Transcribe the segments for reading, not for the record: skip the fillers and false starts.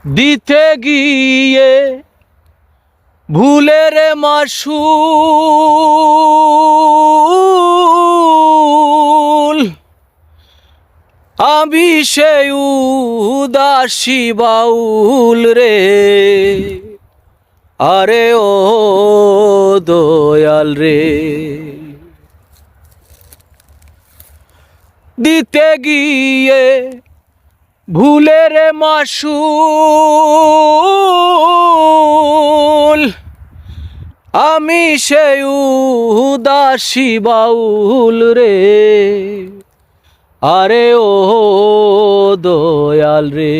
দিতে গিয়ে ভুলের মাসুল আমি সেই উদাসী বাউল রে। আরে ও দয়াল রে, দিতে গিয়ে ভুলের মাসুল আমি সেই উদাসী বাউল রে। আরে ও দয়াল রে,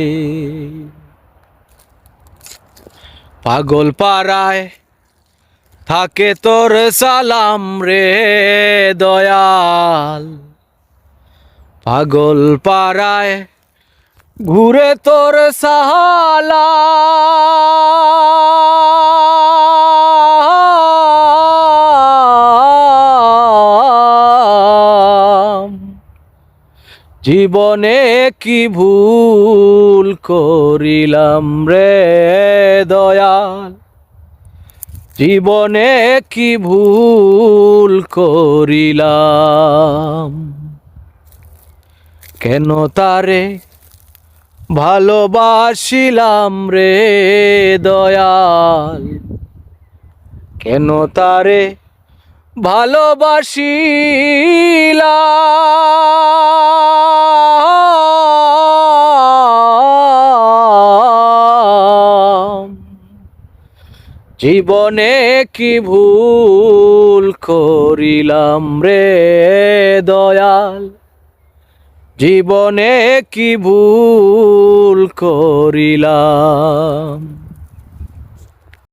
পাগল পাড়ায় থাকে তোর সালাম রে দয়াল। পাগল পাড়ায় ঘুরে তোর সালাম। জীবনে কি ভুল করিলাম রে দয়াল, জীবনে কি ভুল করিলাম। কেন তারে ভালোবাসিলাম রে দয়াল, কেন তারে ভালোবাসিলাম। জীবনে কি ভুল করিলাম রে দয়াল, জীবনে কি ভুল করিলাম।